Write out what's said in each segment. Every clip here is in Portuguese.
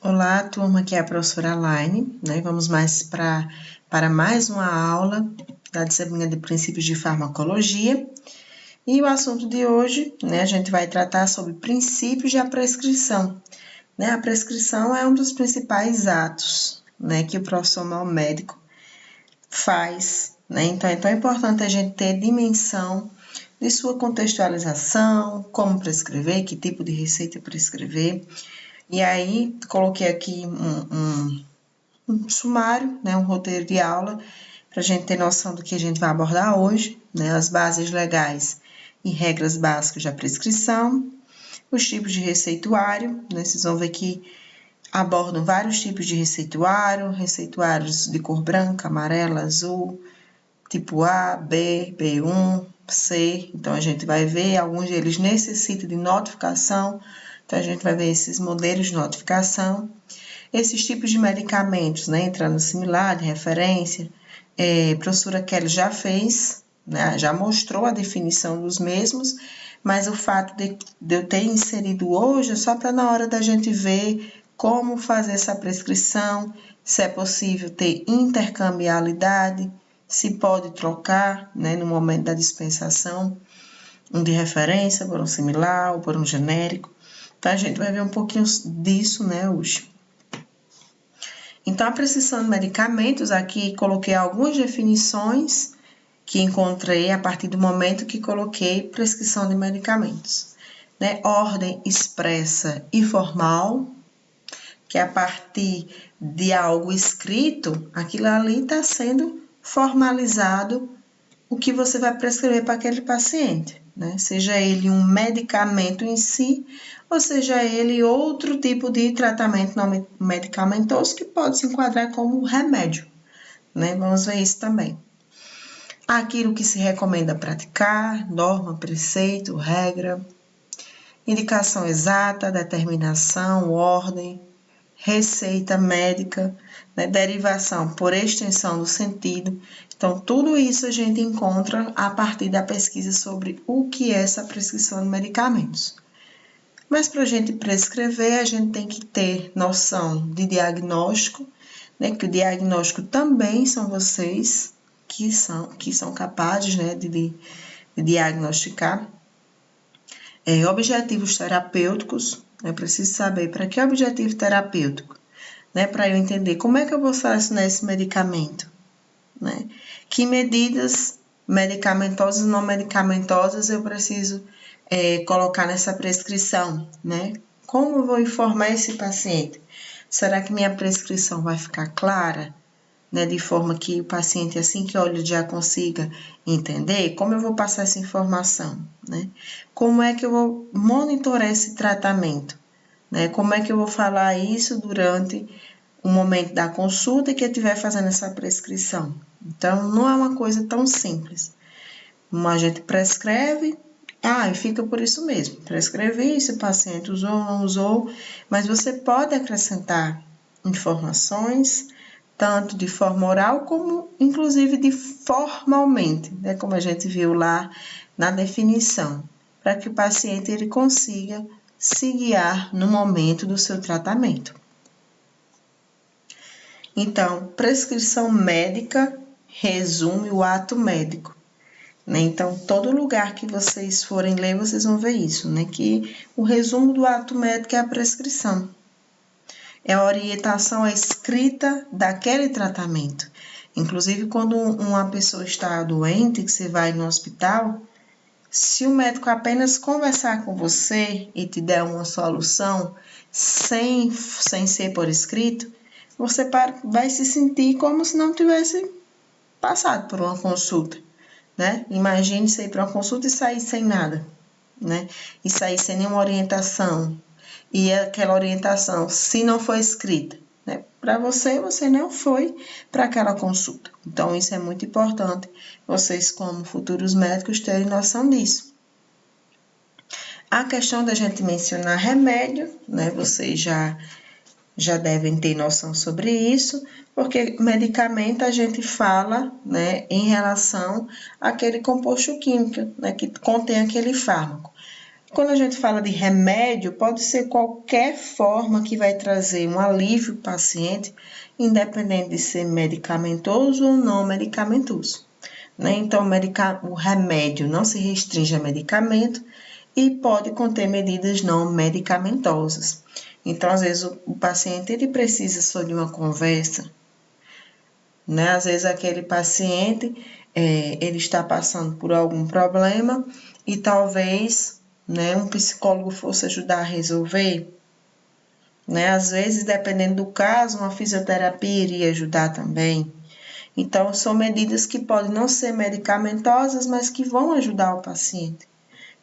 Olá, turma, aqui é a professora Laine, né? Vamos para mais uma aula da disciplina de princípios de farmacologia. E o assunto de hoje, né, a gente vai tratar sobre princípios da prescrição. Né? A prescrição é um dos principais atos, né, que o profissional médico faz, né? Então, é tão importante a gente ter dimensão de sua contextualização, como prescrever, que tipo de receita prescrever. E aí, coloquei aqui um sumário, né, um roteiro de aula, para a gente ter noção do que a gente vai abordar hoje, né, as bases legais e regras básicas da prescrição, os tipos de receituário, né, vocês vão ver que abordam vários tipos de receituário, receituários de cor branca, amarela, azul, tipo A, B, B1, C, então a gente vai ver, alguns deles necessitam de notificação, então a gente vai ver esses modelos de notificação. Esses tipos de medicamentos, né, entrando similar, de referência, a professora Kelly já fez, né, já mostrou a definição dos mesmos, mas o fato de eu ter inserido hoje é só para na hora da gente ver como fazer essa prescrição, se é possível ter intercambiabilidade, se pode trocar, né, no momento da dispensação, um de referência por um similar ou por um genérico. Então, a gente vai ver um pouquinho disso, né, hoje. Então, a prescrição de medicamentos, aqui coloquei algumas definições que encontrei a partir do momento que coloquei prescrição de medicamentos. Né? Ordem expressa e formal, que a partir de algo escrito, aquilo ali está sendo formalizado o que você vai prescrever para aquele paciente, né? Seja ele um medicamento em si, ou seja ele outro tipo de tratamento não medicamentoso que pode se enquadrar como remédio, né? Vamos ver isso também. Aquilo que se recomenda praticar, norma, preceito, regra, indicação exata, determinação, ordem, receita médica, né, derivação por extensão do sentido. Então, tudo isso a gente encontra a partir da pesquisa sobre o que é essa prescrição de medicamentos. Mas para a gente prescrever, a gente tem que ter noção de diagnóstico, né, que o diagnóstico também são vocês que são capazes, né, de diagnosticar. Objetivos terapêuticos, eu preciso saber para que objetivo terapêutico, né, para eu entender como é que eu vou selecionar esse medicamento, né, que medidas medicamentosas e não medicamentosas eu preciso colocar nessa prescrição, né, como eu vou informar esse paciente, será que minha prescrição vai ficar clara, né, de forma que o paciente, assim que olha, já consiga entender como eu vou passar essa informação, né? Como é que eu vou monitorar esse tratamento, né? Como é que eu vou falar isso durante o momento da consulta que eu estiver fazendo essa prescrição. Então, não é uma coisa tão simples. A gente prescreve, e fica por isso mesmo. Prescrevi, se o paciente usou ou não usou, mas você pode acrescentar informações, tanto de forma oral, como inclusive de formalmente, né, como a gente viu lá na definição, para que o paciente ele consiga se guiar no momento do seu tratamento. Então, prescrição médica resume o ato médico, né? Então, todo lugar que vocês forem ler, vocês vão ver isso, né? Que o resumo do ato médico é a prescrição. É a orientação escrita daquele tratamento. Inclusive, quando uma pessoa está doente, que você vai no hospital, se o médico apenas conversar com você e te der uma solução sem ser por escrito, você vai se sentir como se não tivesse passado por uma consulta, né? Imagine você ir para uma consulta e sair sem nada, né? E sair sem nenhuma orientação. E aquela orientação, se não for escrita, né? Para você não foi para aquela consulta. Então, isso é muito importante, vocês como futuros médicos terem noção disso. A questão da gente mencionar remédio, né? Vocês já devem ter noção sobre isso, porque medicamento a gente fala, né, em relação àquele composto químico, né, que contém aquele fármaco. Quando a gente fala de remédio, pode ser qualquer forma que vai trazer um alívio para o paciente, independente de ser medicamentoso ou não medicamentoso. Né? Então, o remédio não se restringe a medicamento e pode conter medidas não medicamentosas. Então, às vezes, o paciente ele precisa só de uma conversa, né? Às vezes, aquele paciente ele está passando por algum problema e talvez, né, um psicólogo fosse ajudar a resolver. Né? Às vezes, dependendo do caso, uma fisioterapia iria ajudar também. Então, são medidas que podem não ser medicamentosas, mas que vão ajudar o paciente.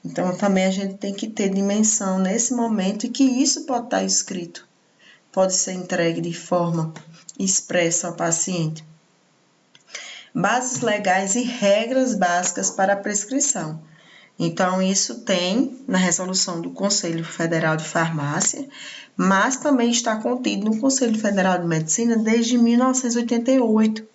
Então, também a gente tem que ter dimensão nesse momento e que isso pode estar escrito, pode ser entregue de forma expressa ao paciente. Bases legais e regras básicas para a prescrição. Então, isso tem na resolução do Conselho Federal de Farmácia, mas também está contido no Conselho Federal de Medicina desde 1988,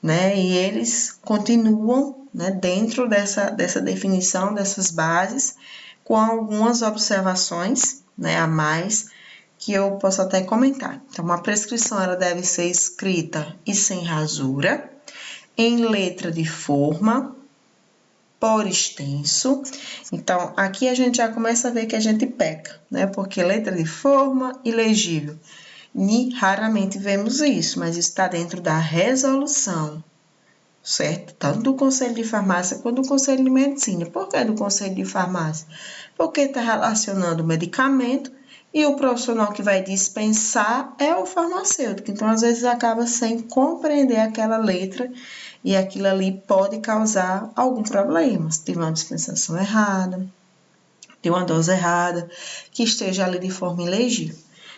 né? E eles continuam, né, dentro dessa definição, dessas bases, com algumas observações, né, a mais, que eu posso até comentar. Então, uma prescrição ela deve ser escrita e sem rasura, em letra de forma, por extenso. Então, aqui a gente já começa a ver que a gente peca, né? Porque letra de forma e legível. E raramente vemos isso, mas está dentro da resolução, certo? Tanto do Conselho de Farmácia quanto do Conselho de Medicina. Por que do Conselho de Farmácia? Porque está relacionando o medicamento e o profissional que vai dispensar é o farmacêutico. Então, às vezes, acaba sem compreender aquela letra e aquilo ali pode causar algum problema. Se tiver uma dispensação errada, de uma dose errada, que esteja ali de forma ilegível.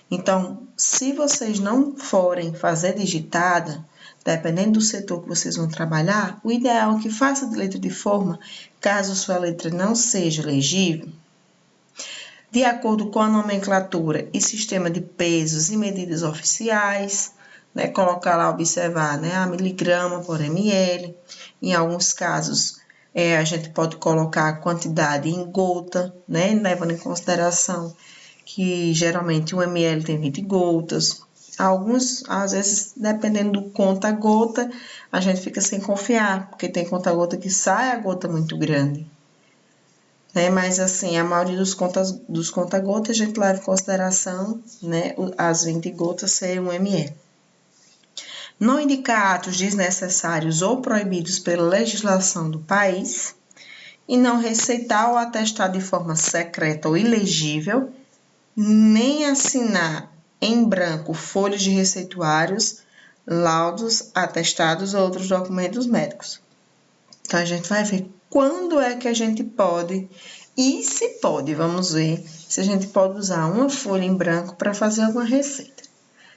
Então, se vocês não forem fazer digitada, dependendo do setor que vocês vão trabalhar, o ideal é que faça de letra de forma, caso sua letra não seja legível, de acordo com a nomenclatura e sistema de pesos e medidas oficiais, né, colocar lá, observar, né, a miligrama por ml. Em alguns casos, a gente pode colocar a quantidade em gota, né, levando em consideração que geralmente 1 ml tem 20 gotas. Alguns, às vezes, dependendo do conta-gota, a gente fica sem confiar, porque tem conta-gota que sai a gota muito grande. Né? Mas, assim, a maioria dos conta-gotas, a gente leva em consideração, né, as 20 gotas ser 1 ml. Não indicar atos desnecessários ou proibidos pela legislação do país e não receitar ou atestar de forma secreta ou ilegível, nem assinar em branco folhas de receituários, laudos, atestados ou outros documentos médicos. Então, a gente vai ver quando é que a gente pode e se pode, vamos ver se a gente pode usar uma folha em branco para fazer alguma receita.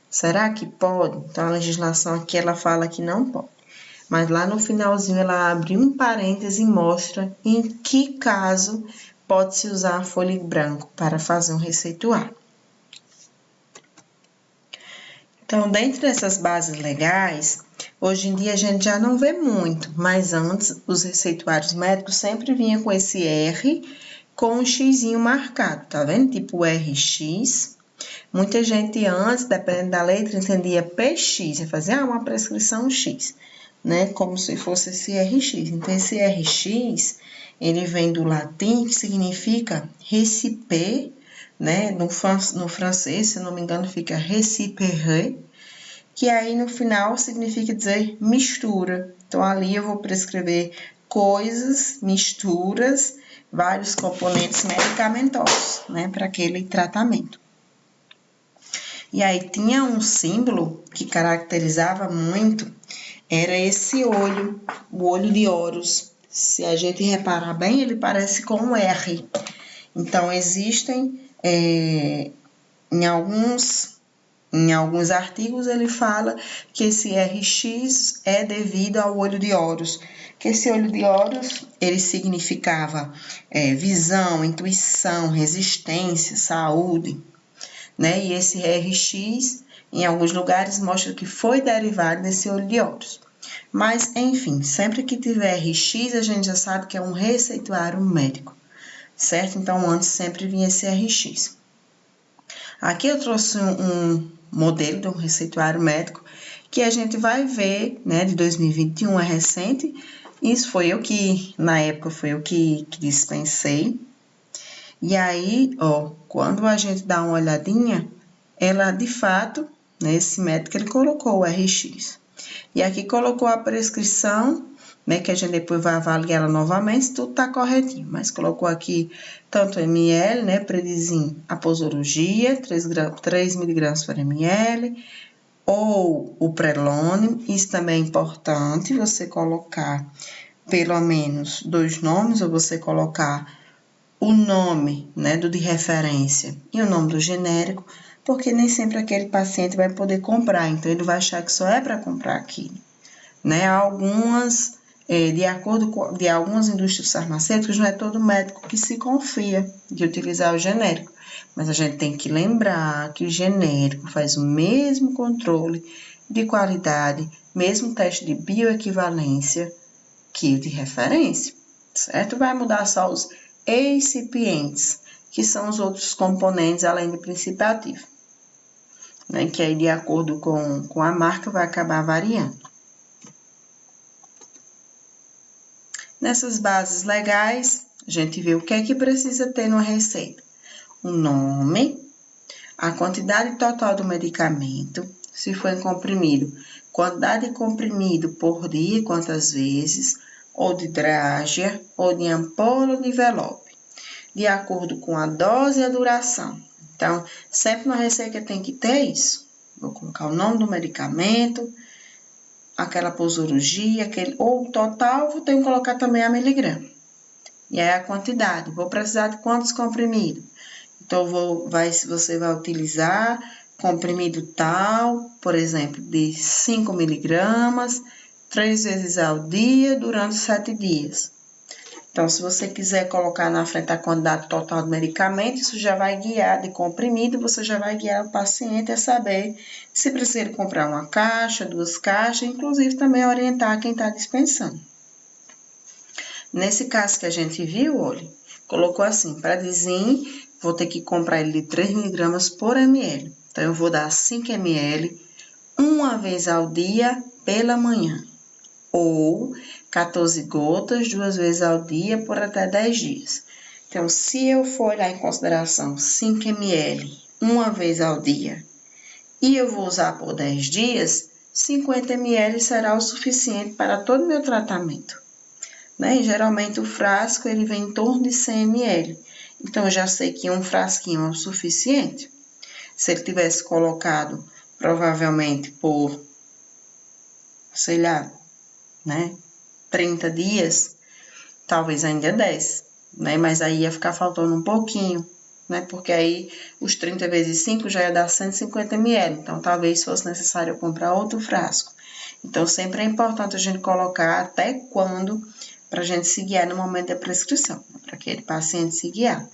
Será que pode? Então, a legislação aqui, ela fala que não pode. Mas lá no finalzinho, ela abre um parêntese e mostra em que caso pode-se usar a folha em branco para fazer um receituário. Então, dentro dessas bases legais, hoje em dia a gente já não vê muito, mas antes os receituários médicos sempre vinham com esse R com um xizinho marcado, tá vendo? Tipo RX. Muita gente antes, dependendo da letra, entendia PX, ia fazer uma prescrição X, né? Como se fosse esse RX. Então, esse RX, ele vem do latim, que significa recipe, né? No francês, se não me engano, fica récipérer, que aí no final significa dizer mistura. Então, ali eu vou prescrever coisas, misturas, vários componentes medicamentosos, né? Para aquele tratamento. E aí tinha um símbolo que caracterizava muito, era esse olho, o olho de Horus. Se a gente reparar bem, ele parece com um R. Então, existem, em alguns artigos, ele fala que esse RX é devido ao olho de Horus. Que esse olho de Horus, ele significava visão, intuição, resistência, saúde. Né? E esse RX, em alguns lugares, mostra que foi derivado desse olho de Horus. Mas, enfim, sempre que tiver RX, a gente já sabe que é um receituário médico, certo? Então, antes sempre vinha esse RX. Aqui eu trouxe um modelo de um receituário médico que a gente vai ver, né, de 2021, é recente. Isso foi eu que, na época, foi eu que dispensei. E aí, ó, quando a gente dá uma olhadinha, ela, de fato, né, esse médico, ele colocou o RX. E aqui colocou a prescrição, né, que a gente depois vai avaliar ela novamente, se tudo tá corretinho. Mas colocou aqui tanto ml, né, Predizin, a posologia, 3 miligramas por ml, ou o Prelone. Isso também é importante, você colocar pelo menos 2 nomes, ou você colocar o nome, né, do de referência e o nome do genérico, porque nem sempre aquele paciente vai poder comprar, então ele vai achar que só é para comprar aquilo, né? Algumas, de acordo com de algumas indústrias farmacêuticas, não é todo médico que se confia de utilizar o genérico, mas a gente tem que lembrar que o genérico faz o mesmo controle de qualidade, mesmo teste de bioequivalência que o de referência, certo? Vai mudar só os excipientes, que são os outros componentes além do princípio ativo, né? Que aí, de acordo com a marca, vai acabar variando. Nessas bases legais, a gente vê o que é que precisa ter numa receita. O nome, a quantidade total do medicamento, se for em comprimido, quantidade de comprimido por dia, quantas vezes, ou de drágia, ou de ampola ou de envelope, de acordo com a dose e a duração. Então, sempre na receita tem que ter isso. Vou colocar o nome do medicamento, aquela posologia, ou o total, vou ter que colocar também a miligrama. E aí a quantidade, vou precisar de quantos comprimidos? Então, você vai utilizar comprimido tal, por exemplo, de 5 miligramas, 3 vezes ao dia, durante 7 dias. Então, se você quiser colocar na frente a quantidade total do medicamento, isso já vai guiar de comprimido, você já vai guiar o paciente a saber se precisa comprar uma caixa, 2 caixas, inclusive também orientar quem está dispensando. Nesse caso que a gente viu, olha, colocou assim, Predizin, vou ter que comprar ele de 3 miligramas por ml. Então, eu vou dar 5 ml uma vez ao dia pela manhã. Ou 14 gotas 2 vezes ao dia por até 10 dias. Então, se eu for olhar em consideração 5 ml uma vez ao dia e eu vou usar por 10 dias, 50 ml será o suficiente para todo o meu tratamento, né? E geralmente o frasco ele vem em torno de 100 ml. Então, eu já sei que um frasquinho é o suficiente. Se ele tivesse colocado provavelmente por, sei lá, né, 30 dias, talvez ainda 10, né? Mas aí ia ficar faltando um pouquinho, né? Porque aí os 30 vezes 5 já ia dar 150 ml, então talvez fosse necessário eu comprar outro frasco. Então, sempre é importante a gente colocar até quando, para a gente se guiar no momento da prescrição, para aquele paciente se guiar.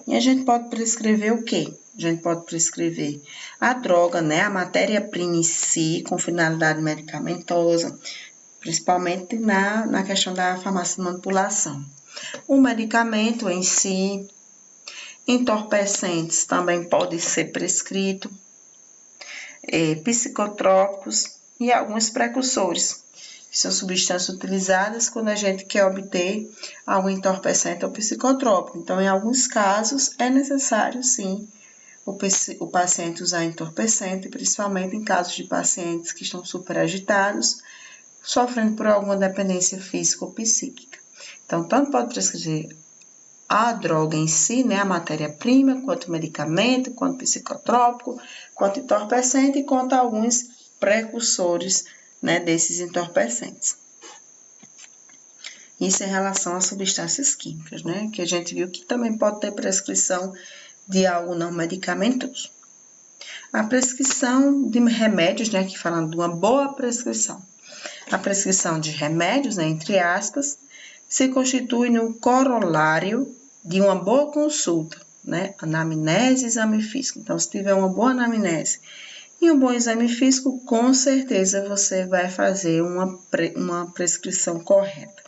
E a gente pode prescrever o quê? A gente pode prescrever a droga, né? A matéria-prima em si, com finalidade medicamentosa, principalmente na questão da farmácia de manipulação. O medicamento em si, entorpecentes também pode ser prescrito, psicotrópicos e alguns precursores, que são substâncias utilizadas quando a gente quer obter algum entorpecente ou psicotrópico. Então, em alguns casos, é necessário, sim, o paciente usar entorpecente, principalmente em casos de pacientes que estão superagitados, sofrendo por alguma dependência física ou psíquica. Então, tanto pode prescrever a droga em si, né, a matéria-prima, quanto medicamento, quanto psicotrópico, quanto entorpecente, quanto alguns precursores, né, desses entorpecentes. Isso em relação às substâncias químicas, né, que a gente viu que também pode ter prescrição de algo não medicamentoso. A prescrição de remédios, né, aqui falando de uma boa prescrição. A prescrição de remédios, né, entre aspas, se constitui no corolário de uma boa consulta, né, anamnese e exame físico. Então, se tiver uma boa anamnese e um bom exame físico, com certeza você vai fazer uma prescrição correta.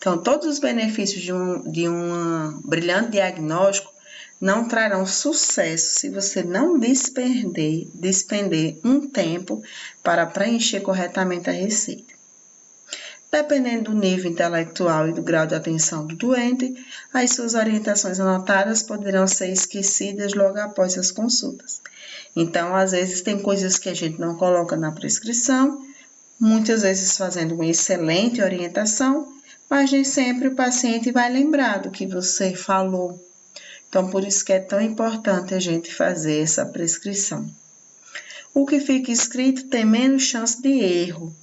Então, todos os benefícios de um brilhante diagnóstico não trarão sucesso se você não despender um tempo para preencher corretamente a receita. Dependendo do nível intelectual e do grau de atenção do doente, as suas orientações anotadas poderão ser esquecidas logo após as consultas. Então, às vezes, tem coisas que a gente não coloca na prescrição, muitas vezes fazendo uma excelente orientação, mas nem sempre o paciente vai lembrar do que você falou. Então, por isso que é tão importante a gente fazer essa prescrição. O que fica escrito tem menos chance de erro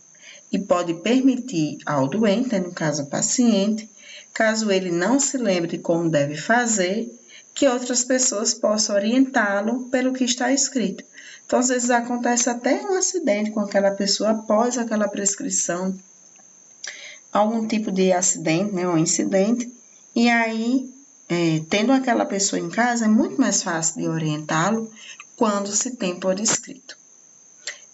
e pode permitir ao doente, no caso o paciente, caso ele não se lembre como deve fazer, que outras pessoas possam orientá-lo pelo que está escrito. Então, às vezes acontece até um acidente com aquela pessoa após aquela prescrição, algum tipo de acidente, né, um incidente, e aí, tendo aquela pessoa em casa, é muito mais fácil de orientá-lo quando se tem por escrito.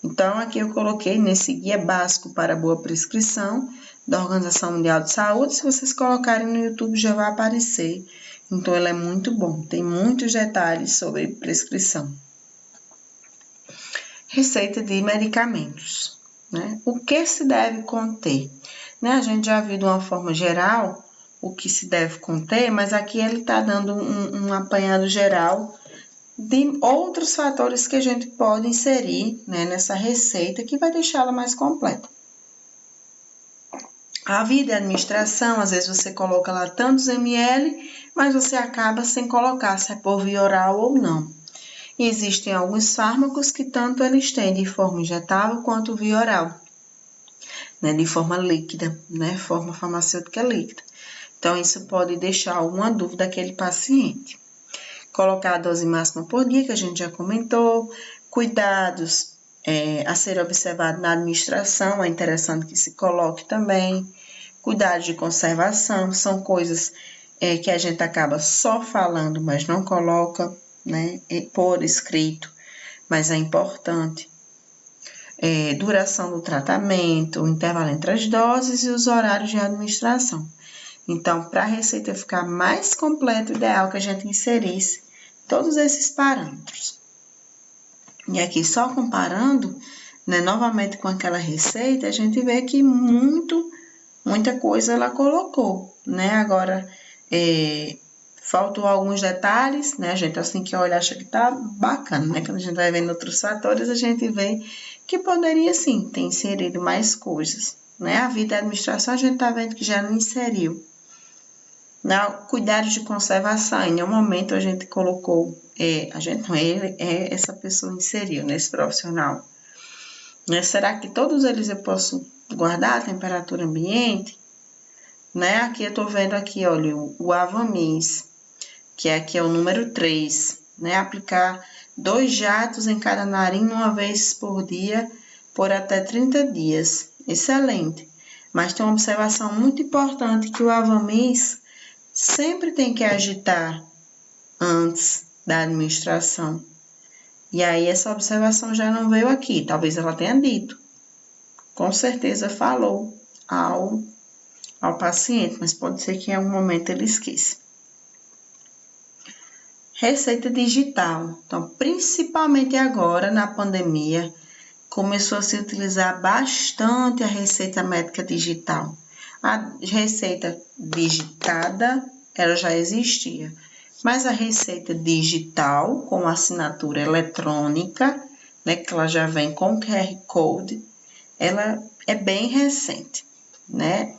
Então, aqui eu coloquei nesse guia básico para boa prescrição da Organização Mundial de Saúde. Se vocês colocarem no YouTube, já vai aparecer. Então, ele é muito bom, tem muitos detalhes sobre prescrição. Receita de medicamentos, né? O que se deve conter? Né? A gente já viu de uma forma geral o que se deve conter, mas aqui ele está dando um apanhado geral de outros fatores que a gente pode inserir, né, nessa receita que vai deixá-la mais completa. A via de administração, às vezes você coloca lá tantos ml, mas você acaba sem colocar se é por via oral ou não. E existem alguns fármacos que tanto eles têm de forma injetável quanto via oral, né, de forma líquida, né, forma farmacêutica líquida. Então, isso pode deixar alguma dúvida àquele paciente. Colocar a dose máxima por dia, que a gente já comentou, cuidados a ser observado na administração, é interessante que se coloque também, cuidados de conservação, são coisas que a gente acaba só falando, mas não coloca, né, por escrito, mas é importante. Duração do tratamento, o intervalo entre as doses e os horários de administração. Então, para a receita ficar mais completa, o ideal é que a gente inserisse todos esses parâmetros. E aqui, só comparando, né, novamente com aquela receita, a gente vê que muita coisa ela colocou, né? Agora, faltou alguns detalhes, né? A gente, assim que olha, acha que tá bacana, né? Quando a gente vai vendo outros fatores, a gente vê que poderia, sim, ter inserido mais coisas, né? A vida da administração, a gente tá vendo que já não inseriu. Cuidados de conservação, em nenhum momento a gente colocou, essa pessoa inseriu nesse profissional. Né? Será que todos eles eu posso guardar a temperatura ambiente? Né? Aqui eu tô vendo aqui, olha, o Avamis, que aqui é o número 3, né? Aplicar 2 jatos em cada narina uma vez por dia, por até 30 dias. Excelente. Mas tem uma observação muito importante que o Avamis sempre tem que agitar antes da administração. E aí essa observação já não veio aqui, talvez ela tenha dito. Com certeza falou ao paciente, mas pode ser que em algum momento ele esqueça. Receita digital. Então, principalmente agora na pandemia, começou a se utilizar bastante a receita médica digital. A receita digitada, ela já existia, mas a receita digital, com assinatura eletrônica, né, que ela já vem com QR Code, ela é bem recente, né?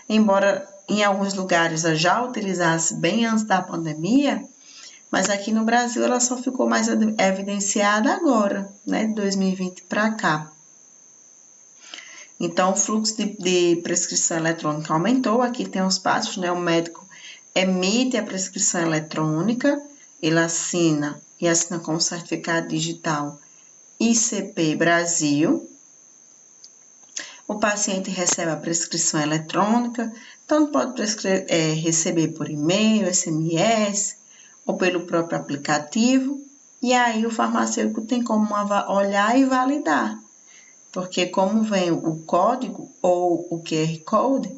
Embora em alguns lugares ela já utilizasse bem antes da pandemia, mas aqui no Brasil ela só ficou mais evidenciada agora, né, de 2020 para cá. Então, o fluxo de prescrição eletrônica aumentou. Aqui tem os passos, né? O médico emite a prescrição eletrônica, ele assina com o certificado digital ICP Brasil. O paciente recebe a prescrição eletrônica, tanto pode receber por e-mail, SMS, ou pelo próprio aplicativo. E aí, o farmacêutico tem como olhar e validar. Porque como vem o código ou o QR Code,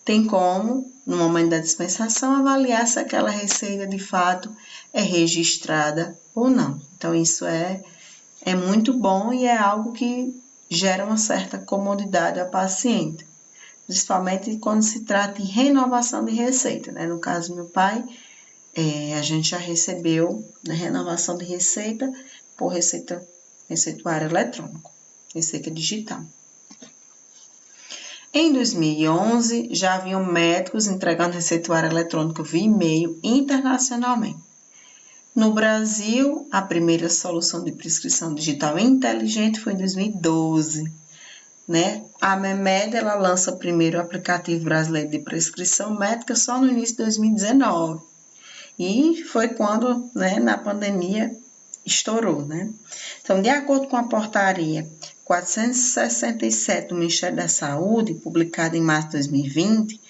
tem como, no momento da dispensação, avaliar se aquela receita de fato é registrada ou não. Então, isso é muito bom e é algo que gera uma certa comodidade ao paciente, principalmente quando se trata de renovação de receita, né? No caso do meu pai, a gente já recebeu, né, renovação de receita por receituário eletrônico, receita digital. Em 2011, já haviam médicos entregando receituário eletrônico via e-mail internacionalmente. No Brasil, a primeira solução de prescrição digital inteligente foi em 2012. Né? A MEMED, ela lança primeiro o aplicativo brasileiro de prescrição médica só no início de 2019. E foi quando, né, na pandemia, estourou, né? Então, de acordo com a portaria 467 do Ministério da Saúde, publicada em março de 2020,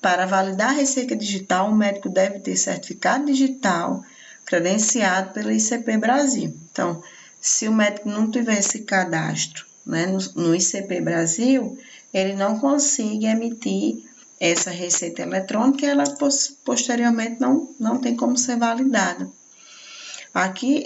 para validar a receita digital, o médico deve ter certificado digital credenciado pela ICP Brasil. Então, se o médico não tiver esse cadastro, né, no ICP Brasil, ele não consegue emitir essa receita eletrônica e ela posteriormente não tem como ser validada. Aqui,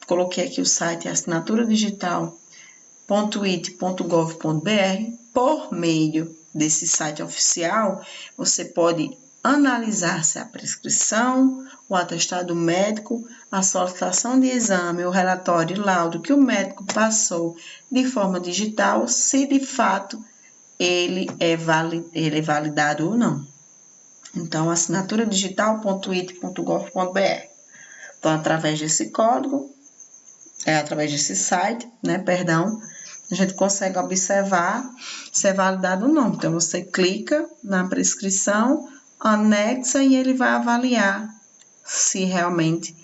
coloquei aqui o site assinaturadigital.it.gov.br. Por meio desse site oficial, você pode analisar se a prescrição, o atestado médico, a solicitação de exame, o relatório e laudo que o médico passou de forma digital, se de fato ele é validado ou não. Então, assinaturadigital.it.gov.br. Então, através desse código, através desse site, a gente consegue observar se é validado ou não. Então, você clica na prescrição, anexa e ele vai avaliar se realmente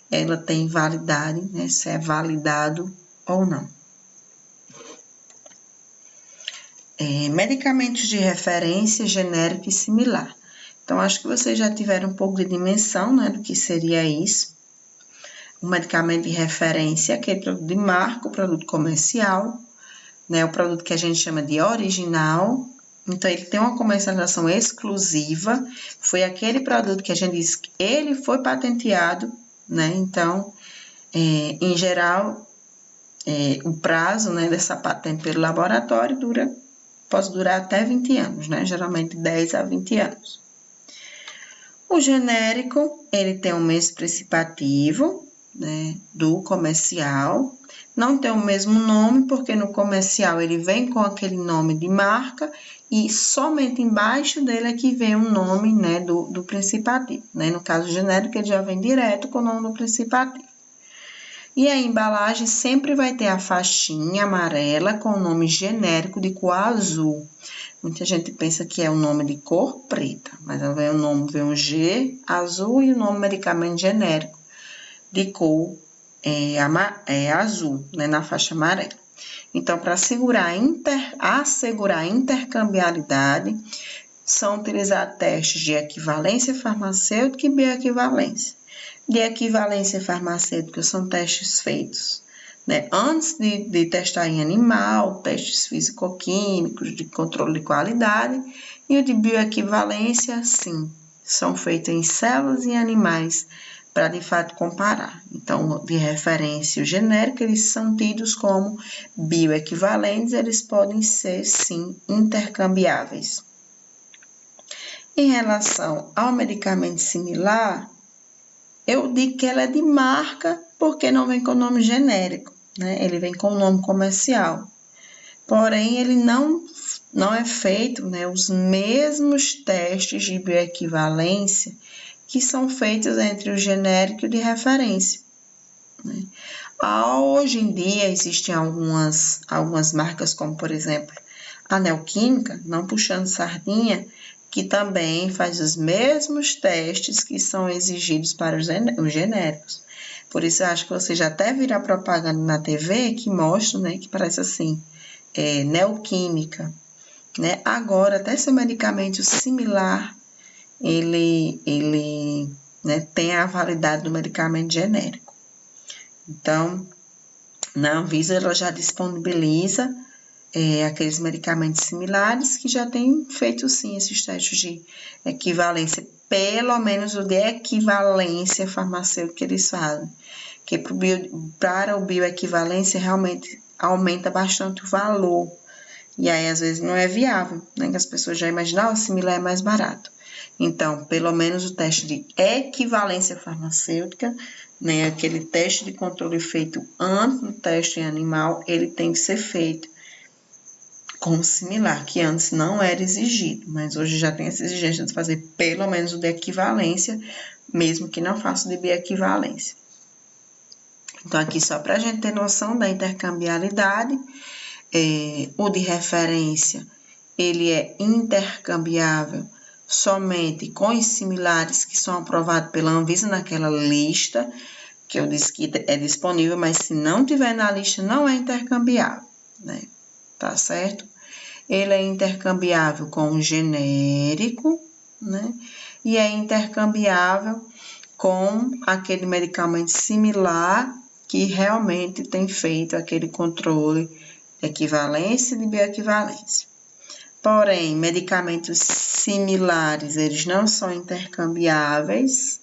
ela tem validade, né, se é validado ou não. Medicamentos de referência, genérico e similar. Então, acho que vocês já tiveram um pouco de dimensão, né, do que seria isso. O medicamento de referência é aquele produto de marca, o produto comercial, né, o produto que a gente chama de original. Então, ele tem uma comercialização exclusiva, foi aquele produto que a gente diz que ele foi patenteado, né, então, em geral, o prazo, né, dessa patente pelo laboratório pode durar até 20 anos, né, geralmente 10 a 20 anos. O genérico, ele tem o mesmo principativo, né, do comercial, não tem o mesmo nome, porque no comercial ele vem com aquele nome de marca e somente embaixo dele é que vem o nome, né, do principativo, né, no caso genérico ele já vem direto com o nome do principativo. E a embalagem sempre vai ter a faixinha amarela com o nome genérico de cor azul. Muita gente pensa que é o nome de cor preta, mas vem um G azul e o nome medicamento genérico de cor azul, né, na faixa amarela. Então, para assegurar a intercambiabilidade, são utilizados testes de equivalência farmacêutica e bioequivalência. De equivalência farmacêutica são testes feitos, né, antes de testar em animal, testes físico-químicos, de controle de qualidade, e o de bioequivalência, sim, são feitos em células e animais, para de fato comparar. Então, de referência o genérico, eles são tidos como bioequivalentes, eles podem ser, sim, intercambiáveis. Em relação ao medicamento similar, eu digo que ela é de marca porque não vem com nome genérico, né? Ele vem com nome comercial. Porém, ele não é feito, né, os mesmos testes de bioequivalência que são feitos entre o genérico e o de referência, né? Hoje em dia, existem algumas marcas, como por exemplo, a Neoquímica, não puxando sardinha, que também faz os mesmos testes que são exigidos para os genéricos. Por isso, eu acho que você já até viram propaganda na TV que mostra, né, que parece assim, Neoquímica, né? Agora, até seu medicamento similar, ele né, tem a validade do medicamento genérico. Então, na Anvisa, ela já disponibiliza aqueles medicamentos similares que já têm feito, sim, esses testes de equivalência, pelo menos o de equivalência farmacêutica que eles fazem, que para o bioequivalência realmente aumenta bastante o valor, e aí às vezes não é viável, né, que as pessoas já imaginam, o similar é mais barato. Então, pelo menos o teste de equivalência farmacêutica, né, aquele teste de controle feito antes do teste em animal, ele tem que ser feito com similar, que antes não era exigido, mas hoje já tem essa exigência de fazer pelo menos o de equivalência, mesmo que não faça de bioequivalência. Então, aqui só para a gente ter noção da intercambiabilidade, o de referência, ele é intercambiável somente com os similares que são aprovados pela Anvisa naquela lista, que eu disse que é disponível, mas se não tiver na lista, não é intercambiável, né? Tá certo? Ele é intercambiável com o genérico, né? E é intercambiável com aquele medicamento similar que realmente tem feito aquele controle de equivalência e de bioequivalência. Porém, medicamentos similares, eles não são intercambiáveis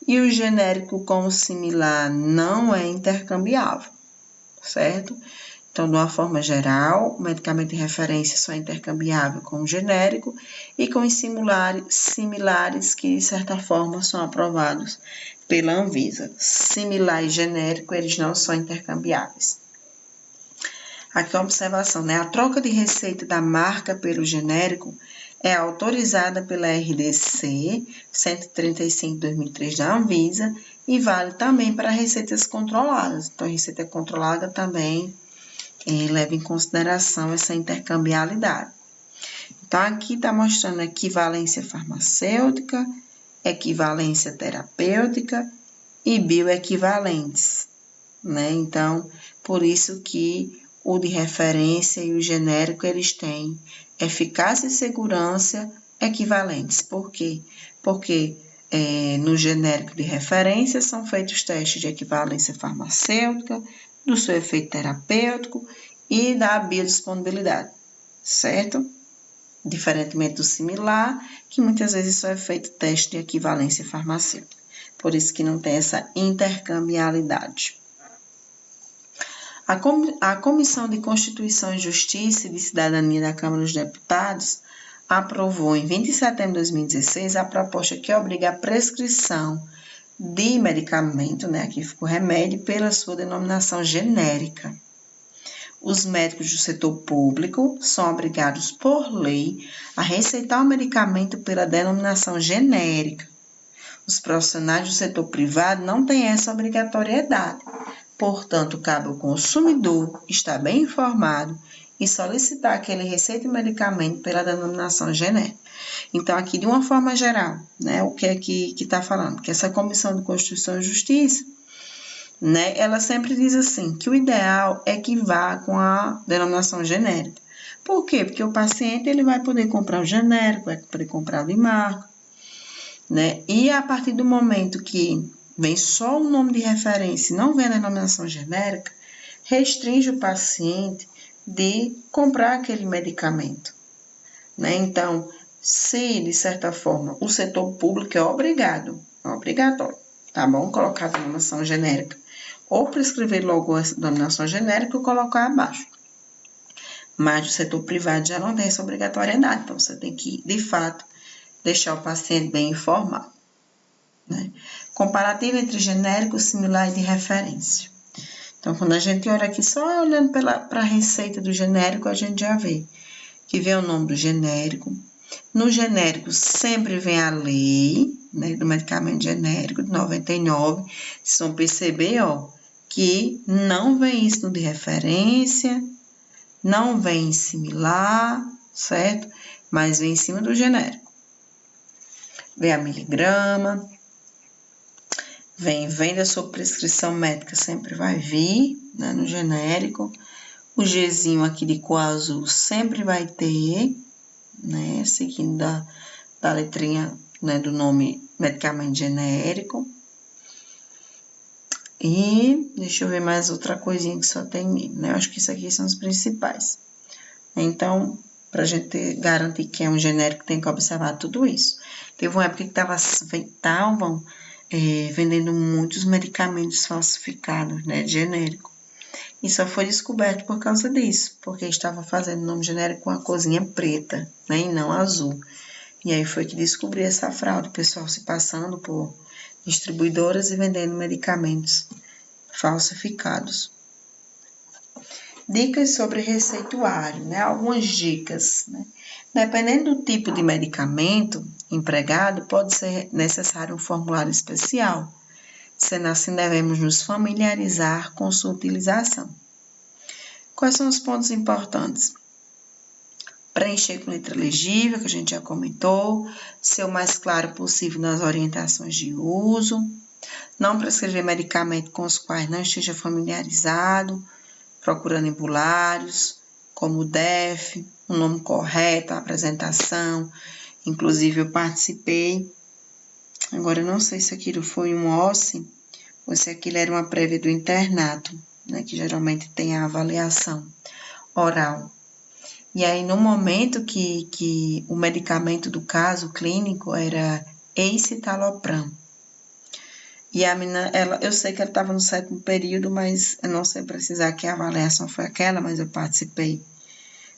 e o genérico com o similar não é intercambiável, certo? Então, de uma forma geral, o medicamento de referência só é intercambiável com o genérico e com os similares que, de certa forma, são aprovados pela Anvisa. Similar e genérico, eles não são intercambiáveis. Aqui a observação, né? A troca de receita da marca pelo genérico é autorizada pela RDC 135/2003 da Anvisa e vale também para receitas controladas. Então, a receita controlada também leva em consideração essa intercambiabilidade. Então, aqui está mostrando equivalência farmacêutica, equivalência terapêutica e bioequivalentes, né? Então, por isso que o de referência e o genérico, eles têm eficácia e segurança equivalentes. Por quê? Porque no genérico de referência são feitos testes de equivalência farmacêutica, do seu efeito terapêutico e da biodisponibilidade, certo? Diferentemente do similar, que muitas vezes só é feito teste de equivalência farmacêutica. Por isso que não tem essa intercambiabilidade. A Comissão de Constituição e Justiça e de Cidadania da Câmara dos Deputados aprovou em 20 de setembro de 2016 a proposta que obriga a prescrição de medicamento, né, aqui ficou remédio, pela sua denominação genérica. Os médicos do setor público são obrigados por lei a receitar o medicamento pela denominação genérica. Os profissionais do setor privado não têm essa obrigatoriedade. Portanto, cabe ao consumidor estar bem informado e solicitar que ele receite o medicamento pela denominação genérica. Então, aqui, de uma forma geral, né, o que é que está falando? Que essa Comissão de Constituição e Justiça, né, ela sempre diz assim, que o ideal é que vá com a denominação genérica. Por quê? Porque o paciente ele vai poder comprar o genérico, vai poder comprar o de marca, né? E a partir do momento que vem só o nome de referência e não vem a denominação genérica, restringe o paciente de comprar aquele medicamento, né? Então, se, de certa forma, o setor público é obrigatório, tá bom? Colocar a denominação genérica, ou prescrever logo a denominação genérica ou colocar abaixo. Mas o setor privado já não tem essa obrigatoriedade, então você tem que, de fato, deixar o paciente bem informado, né? Comparativo entre genérico, similar e de referência. Então, quando a gente olha aqui, só olhando para a receita do genérico, a gente já vê que vem o nome do genérico. No genérico, sempre vem a lei, né, do medicamento genérico de 99. Vocês vão perceber, ó, que não vem isso no de referência, não vem em similar, certo? Mas vem em cima do genérico. Vem a miligrama, vem da sua prescrição médica, sempre vai vir, né, no genérico. O Gzinho aqui de cor azul sempre vai ter, né, seguindo da letrinha, né, do nome medicamento genérico. E deixa eu ver mais outra coisinha que só tem, né, eu acho que isso aqui são os principais. Então, para a gente garantir que é um genérico, tem que observar tudo isso. Teve uma época que estavam vendendo muitos medicamentos falsificados, né, de genérico. E só foi descoberto por causa disso, porque estava fazendo nome genérico com a corzinha preta, né, e não azul. E aí foi que descobri essa fraude, o pessoal se passando por distribuidoras e vendendo medicamentos falsificados. Dicas sobre receituário, né? Algumas dicas, né? Dependendo do tipo de medicamento empregado, pode ser necessário um formulário especial. Sendo assim, devemos nos familiarizar com sua utilização. Quais são os pontos importantes? Preencher com letra legível, que a gente já comentou, ser o mais claro possível nas orientações de uso, não prescrever medicamento com os quais não esteja familiarizado, procurando embulários, como o DEF, o nome correto, a apresentação. Inclusive, eu participei, agora eu não sei se aquilo foi um OSCE ou se aquilo era uma prévia do internato, né, que geralmente tem a avaliação oral. E aí, no momento que o medicamento do caso clínico era escitalopram. E a menina, eu sei que ela estava no 7º período, mas eu não sei precisar que a avaliação foi aquela, mas eu participei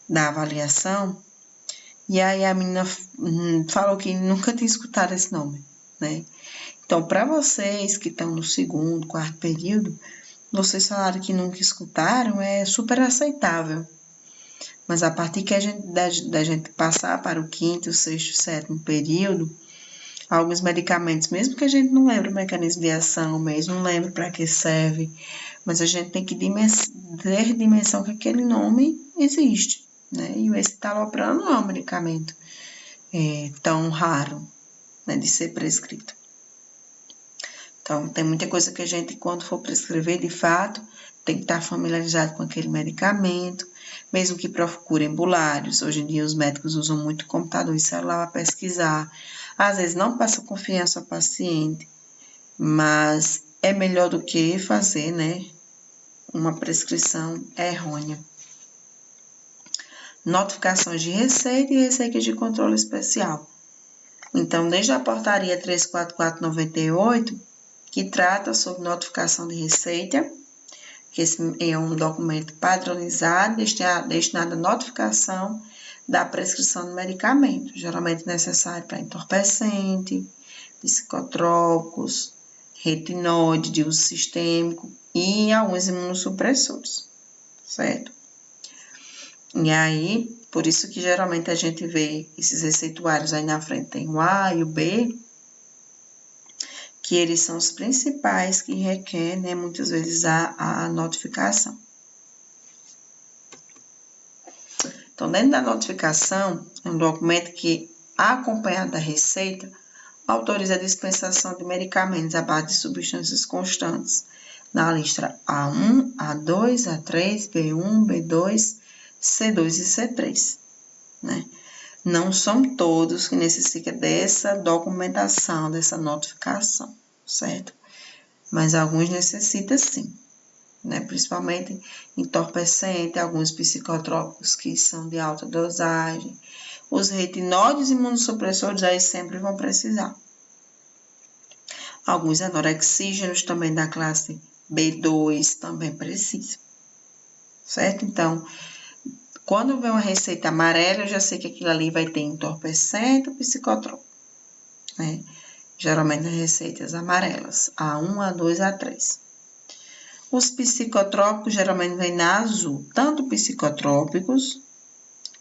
da avaliação. E aí a menina falou que nunca tinha escutado esse nome, né? Então, para vocês que estão no 2º, 4º período, vocês falaram que nunca escutaram, é super aceitável. Mas a partir que da gente passar para o 5º, 6º, 7º período, alguns medicamentos, mesmo que a gente não lembre o mecanismo de ação, mesmo não lembre para que serve, mas a gente tem que ter dimensão que aquele nome existe, né? E o escitalopram não é um medicamento tão raro, né, de ser prescrito. Então, tem muita coisa que a gente, quando for prescrever, de fato, tem que estar familiarizado com aquele medicamento, mesmo que procure embulários. Hoje em dia, os médicos usam muito computador e celular para pesquisar. Às vezes, não passa confiança ao paciente, mas é melhor do que fazer, né, uma prescrição errônea. Notificações de receita e receita de controle especial. Então, desde a portaria 344/98, que trata sobre notificação de receita, que esse é um documento padronizado destinado à notificação da prescrição de medicamento, geralmente necessário para entorpecente, psicotrópicos, retinoide de uso sistêmico e alguns imunossupressores, certo? E aí, por isso que geralmente a gente vê esses receituários aí na frente, tem o A e o B, que eles são os principais que requer, né, muitas vezes a notificação. Então, dentro da notificação, é um documento que, acompanhado da receita, autoriza a dispensação de medicamentos à base de substâncias constantes, na lista A1, A2, A3, B1, B2, C2 e C3, né? Não são todos que necessitam dessa documentação, dessa notificação, certo? Mas alguns necessitam sim, né? Principalmente entorpecente, alguns psicotrópicos que são de alta dosagem. Os retinóides e imunossupressores aí sempre vão precisar. Alguns anorexígenos também da classe B2 também precisam, certo? Então, quando vem uma receita amarela, eu já sei que aquilo ali vai ter entorpecente ou psicotrópico, né? Geralmente nas receitas amarelas, A1, A2, A3. Os psicotrópicos geralmente vêm na azul, tanto psicotrópicos,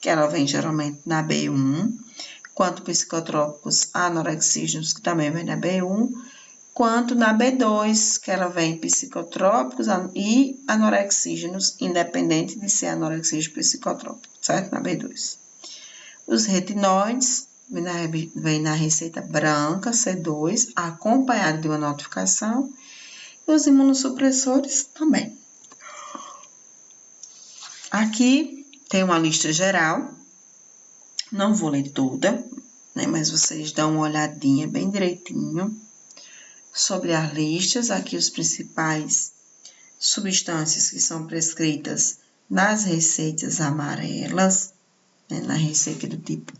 que ela vem geralmente na B1, quanto psicotrópicos anorexígenos, que também vem na B1, quanto na B2, que ela vem psicotrópicos e anorexígenos, independente de ser anorexígeno psicotrópico, certo? Na B2. Os retinoides vem na receita branca, C2, acompanhado de uma notificação, e os imunossupressores também. Aqui tem uma lista geral, não vou ler toda, né, mas vocês dão uma olhadinha bem direitinho sobre as listas, aqui os principais substâncias que são prescritas nas receitas amarelas, né, na receita do tipo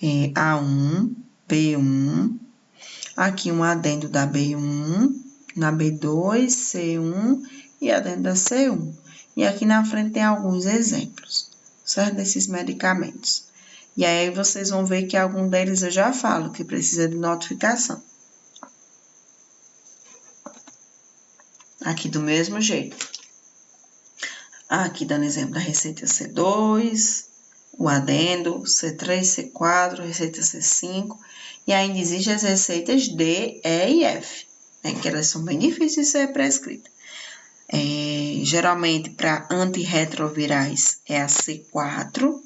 A1, B1, aqui um adendo da B1, na B2, C1 e adendo da C1. E aqui na frente tem alguns exemplos, certo? Desses medicamentos. E aí vocês vão ver que algum deles eu já falo, que precisa de notificação. Aqui do mesmo jeito. Aqui dando exemplo da receita C2, o adendo, C3, C4, receita C5, e ainda existem as receitas D, E e F, né, que elas são bem difíceis de ser prescritas. Geralmente, para antirretrovirais é a C4,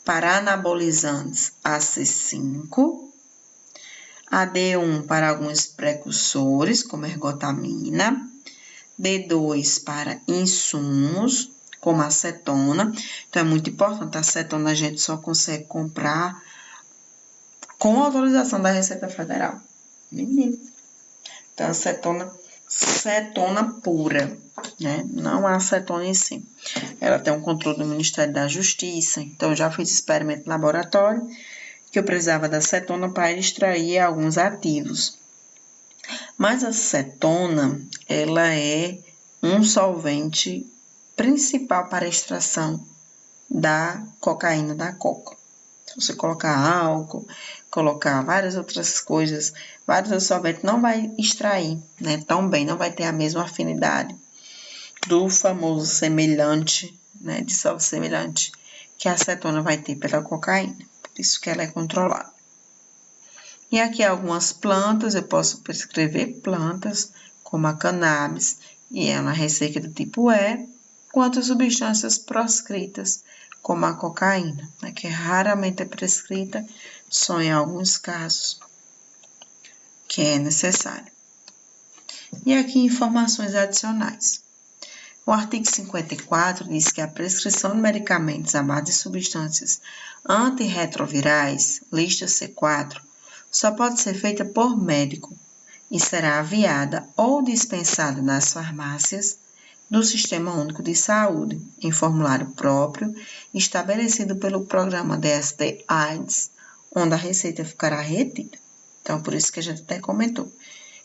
para anabolizantes a C5, a D1 para alguns precursores, como ergotamina, D2 para insumos, como acetona. Então, é muito importante, a acetona a gente só consegue comprar com autorização da Receita Federal. Então, acetona pura, né? Não a acetona em si. Ela tem um controle do Ministério da Justiça. Então, eu já fiz experimento no laboratório que eu precisava da acetona para extrair alguns ativos. Mas a acetona, ela é um solvente principal para a extração da cocaína da coca. Se você colocar álcool, colocar várias outras coisas, vários outros solventes, não vai extrair, né, tão bem, não vai ter a mesma afinidade do famoso semelhante, né, dissolve semelhante, que a acetona vai ter pela cocaína. Por isso que ela é controlada. E aqui algumas plantas, eu posso prescrever plantas, como a cannabis, e é uma receita do tipo E, quanto substâncias proscritas, como a cocaína, né, que raramente é prescrita, só em alguns casos que é necessário. E aqui informações adicionais. O artigo 54 diz que a prescrição de medicamentos à base de substâncias antirretrovirais, lista C4, só pode ser feita por médico e será aviada ou dispensada nas farmácias do Sistema Único de Saúde, em formulário próprio, estabelecido pelo programa DST-AIDS, onde a receita ficará retida. Então, por isso que a gente até comentou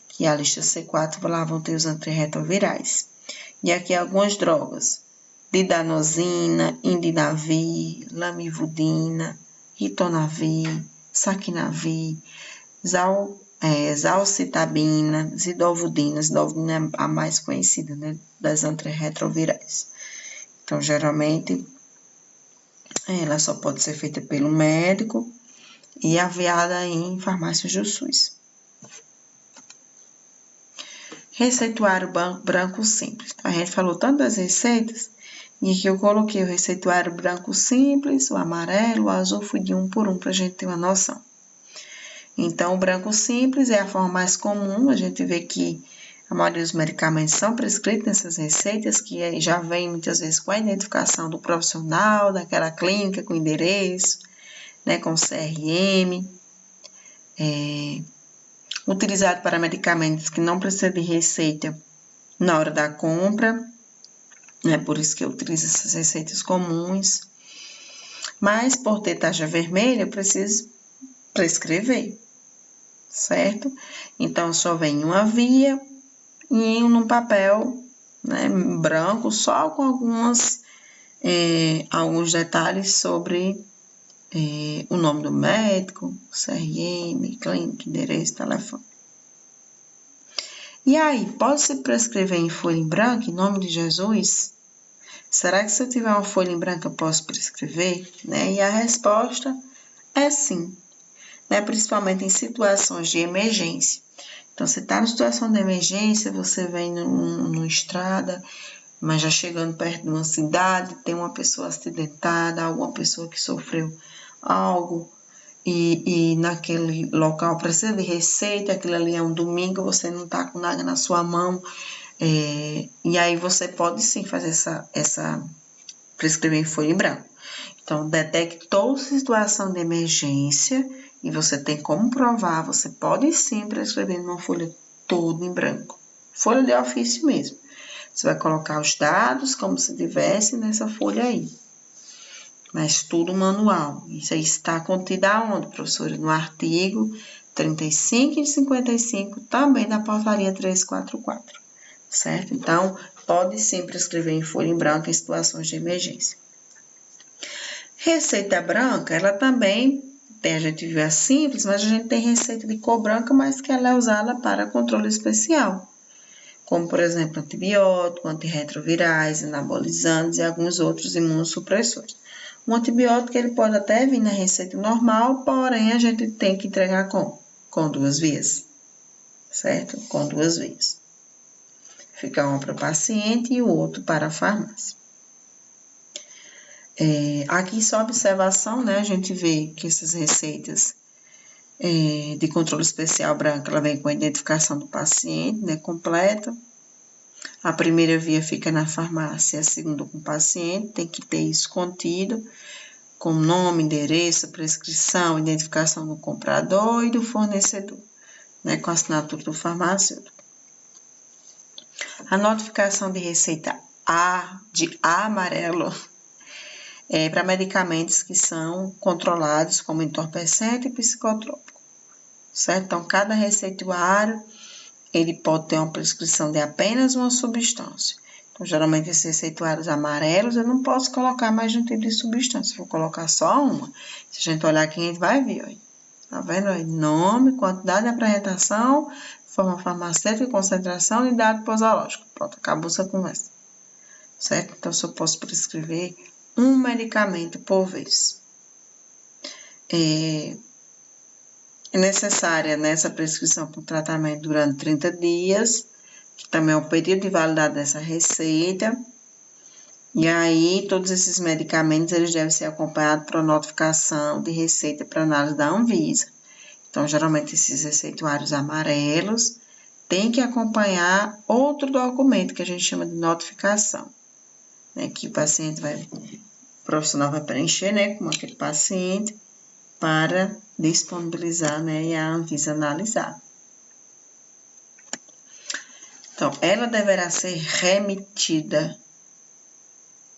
que a lista C4 lá vão ter os antirretrovirais. E aqui algumas drogas: didanosina, indinavir, lamivudina, ritonavir, saquinavir, zalcitabina, zidovudina. Zidovudina é a mais conhecida, né, das antirretrovirais. Então, geralmente, ela só pode ser feita pelo médico e aviada em farmácias do SUS. Receituário branco simples. Então, a gente falou tanto das receitas, e aqui eu coloquei o receituário branco simples, o amarelo, o azul, fui de um por um para a gente ter uma noção. Então, o branco simples é a forma mais comum, a gente vê que a maioria dos medicamentos são prescritos nessas receitas, que já vem muitas vezes com a identificação do profissional, daquela clínica, com endereço, né, com CRM, utilizado para medicamentos que não precisam de receita na hora da compra, né? Por isso que eu utilizo essas receitas comuns. Mas, por ter taxa vermelha, eu preciso prescrever, certo? Então, só vem uma via e num papel, né, branco, só com alguns detalhes sobre o nome do médico, CRM, clínica, endereço, telefone. E aí, pode-se prescrever em folha em branco, em nome de Jesus? Será que se eu tiver uma folha em branco eu posso prescrever? Né? E a resposta é sim, né? Principalmente em situações de emergência. Então, você está em situação de emergência, você vem numa estrada, mas já chegando perto de uma cidade, tem uma pessoa acidentada, alguma pessoa que sofreu algo, e naquele local precisa de receita, aquilo ali é um domingo, você não está com nada na sua mão, e aí você pode sim fazer essa prescrever em folha em branco. Então, detectou situação de emergência e você tem como provar, você pode sim prescrever numa folha toda em branco. Folha de ofício mesmo. Você vai colocar os dados como se tivesse nessa folha aí. Mas tudo manual. Isso aí está contido aonde, professora? No artigo 35 e 55, também da portaria 344, certo? Então, pode sim prescrever em folha em branco em situações de emergência. Receita branca, ela também tem, a gente viu a simples, mas a gente tem receita de cor branca, mas que ela é usada para controle especial, como, por exemplo, antibiótico, antirretrovirais, anabolizantes e alguns outros imunossupressores. Um antibiótico, ele pode até vir na receita normal, porém, a gente tem que entregar com 2 vias, certo? Com 2 vias. Fica um para o paciente e o outro para a farmácia. Aqui só observação, né? A gente vê que essas receitas de controle especial branco, ela vem com a identificação do paciente, né? Completa. A primeira via fica na farmácia, a segunda com o paciente, tem que ter isso contido, com nome, endereço, prescrição, identificação do comprador e do fornecedor, né? Com a assinatura do farmacêutico. A notificação de receita A, de A amarelo, para medicamentos que são controlados como entorpecente e psicotrópico, certo? Então, cada receituário, ele pode ter uma prescrição de apenas uma substância. Então, geralmente, esses receituários amarelos, eu não posso colocar mais de um tipo de substância, vou colocar só uma. Se a gente olhar aqui, a gente vai ver, ó. Tá vendo aí? Nome, quantidade de apresentação, forma farmacêutica, concentração e dado posológico. Pronto, acabou essa conversa, certo? Então, se eu posso prescrever um medicamento por vez. É necessária nessa prescrição para o tratamento durante 30 dias, que também é o período de validade dessa receita. E aí, todos esses medicamentos, eles devem ser acompanhados por notificação de receita para análise da Anvisa. Então, geralmente, esses receituários amarelos têm que acompanhar outro documento que a gente chama de notificação, né, que o paciente o profissional vai preencher, né, com aquele paciente para disponibilizar, né, e a Anvisa analisar. Então, ela deverá ser remetida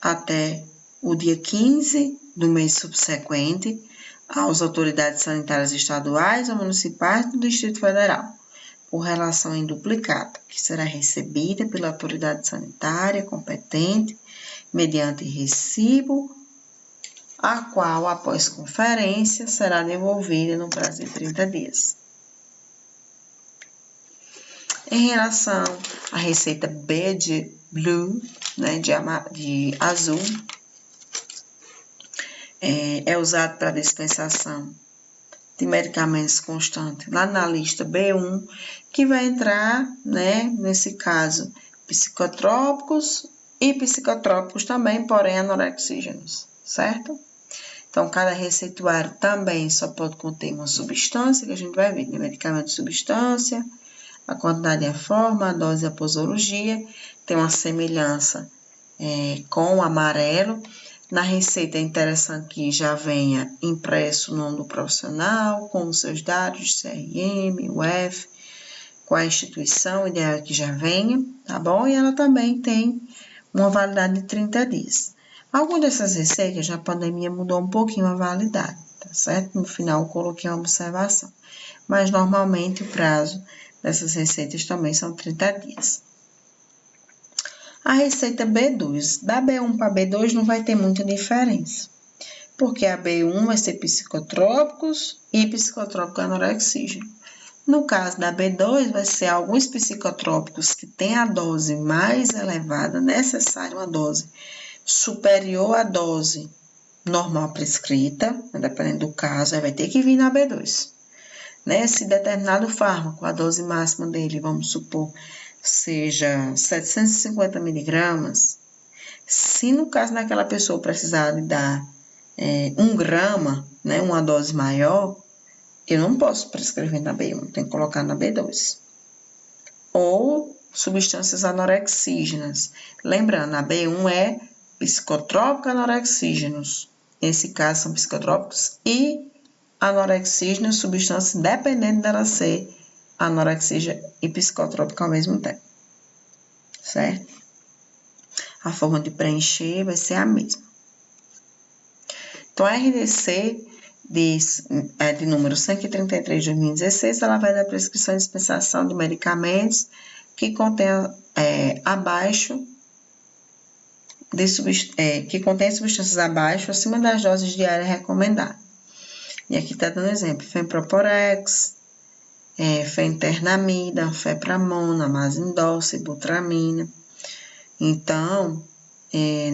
até o dia 15 do mês subsequente às autoridades sanitárias estaduais ou municipais do Distrito Federal, por relação em duplicata, que será recebida pela autoridade sanitária competente mediante recibo, a qual, após conferência, será devolvida no prazo de 30 dias. Em relação à receita B de blue, né, de azul, é usado para dispensação de medicamentos constantes lá na lista B1, que vai entrar, né, nesse caso, psicotrópicos e psicotrópicos também, porém anorexígenos, certo? Então, cada receituário também só pode conter uma substância, que a gente vai ver, né? Medicamento de substância, a quantidade e a forma, a dose e a posologia, tem uma semelhança com o amarelo. Na receita é interessante que já venha impresso o nome do profissional, com os seus dados, CRM, UF, com a instituição, o ideal é que já venha, tá bom? E ela também tem uma validade de 30 dias. Algumas dessas receitas, na pandemia, mudou um pouquinho a validade, tá certo? No final, eu coloquei uma observação. Mas, normalmente, o prazo dessas receitas também são 30 dias. A receita B2, da B1 para B2 não vai ter muita diferença, porque a B1 vai ser psicotrópicos e psicotrópico anorexígeno. No caso da B2, vai ser alguns psicotrópicos que têm a dose mais elevada, necessária uma dose superior à dose normal prescrita, dependendo do caso, aí vai ter que vir na B2. Né? Se determinado fármaco, a dose máxima dele, vamos supor, seja 750 miligramas, se no caso daquela pessoa precisar de dar 1 grama, né, uma dose maior, eu não posso prescrever na B1, tenho que colocar na B2. Ou substâncias anorexígenas. Lembrando, a B1 é psicotrópico anorexígenos. Nesse caso, são psicotrópicos e anorexígenos, substâncias dependendo dela ser anorexígena e psicotrópica ao mesmo tempo. Certo? a forma de preencher vai ser a mesma. Então, a RDC de número 133 de 2016, ela vai dar prescrição e dispensação de medicamentos que contém abaixo que contém substâncias abaixo, acima das doses diárias recomendadas. E aqui está dando exemplo: Fenproporex, fenternamida, fepramona, mazindol, sibutramina. Então,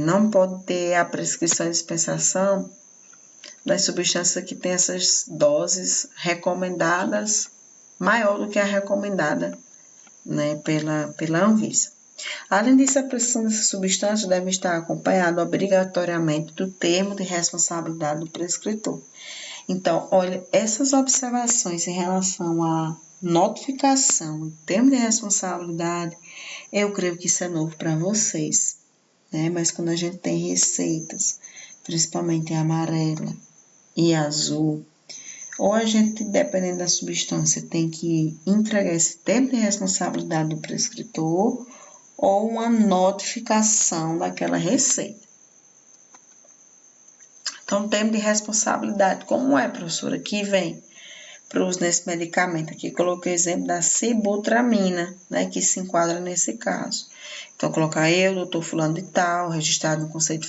não pode ter a prescrição e dispensação das substâncias que têm essas doses recomendadas maior do que a recomendada, né, pela Anvisa. Além disso, a prescrição dessas substâncias deve estar acompanhada obrigatoriamente do termo de responsabilidade do prescritor. Então, olha, essas observações em relação à notificação e termo de responsabilidade, eu creio que isso é novo para vocês, né? Mas quando a gente tem receitas, principalmente em amarela e azul, ou a gente, dependendo da substância, tem que entregar esse termo de responsabilidade do prescritor ou uma notificação daquela receita. Então, termo de responsabilidade, como é, professora, que vem para uso nesse medicamento? Aqui coloquei o exemplo da sibutramina, né, que se enquadra nesse caso. Então, colocar eu, doutor fulano de tal, registrado no Conselho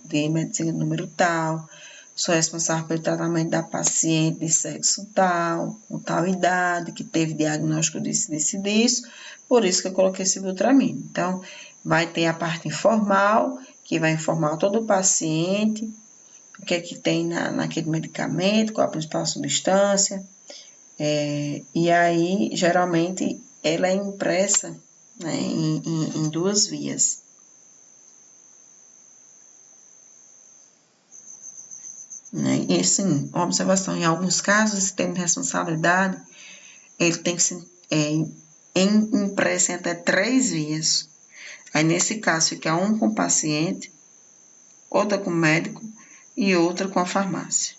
de Medicina número tal, sou responsável pelo tratamento da paciente de sexo tal, com tal idade, que teve diagnóstico disso, por isso que eu coloquei sibutramina. Então, vai ter a parte informal, que vai informar todo o paciente, o que é que tem naquele medicamento, qual a principal substância, e aí, geralmente, ela é impressa, né, em 2 vias. Né? E, assim, observação, em alguns casos, esse termo de responsabilidade, ele tem que ser impresso em até 3 vias. Aí, nesse caso, fica um com o paciente, outra com o médico e outra com a farmácia.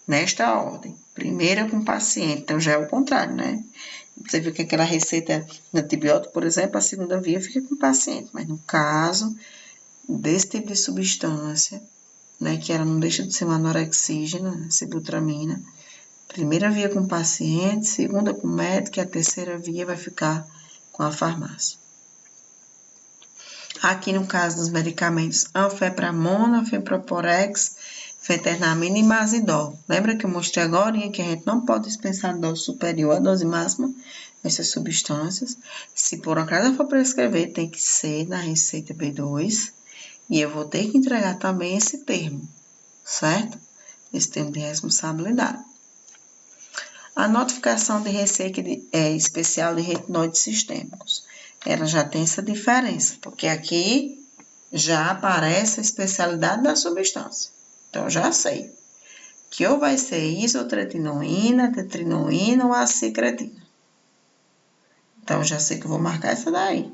Nesta ordem. Primeira com o paciente, então já é o contrário, né? Você viu que aquela receita de antibiótico, por exemplo, a segunda via fica com o paciente, mas no caso desse tipo de substância, né, que ela não deixa de ser uma anorexígena, sibutramina, primeira via com o paciente, segunda com o médico e a terceira via vai ficar com a farmácia. Aqui no caso dos medicamentos anfepramona, fenproporex, fenternamina e mazidol. Lembra que eu mostrei agora que a gente não pode dispensar dose superior à dose máxima dessas substâncias. Se por acaso eu for prescrever, tem que ser na receita B2 e eu vou ter que entregar também esse termo, certo? Esse termo de responsabilidade. A notificação de receita especial de retinoides sistêmicos. Ela já tem essa diferença, porque aqui já aparece a especialidade da substância. Então, já sei que ou vai ser isotretinoína, tetrinoína ou acicretina. Então, já sei que eu vou marcar essa daí.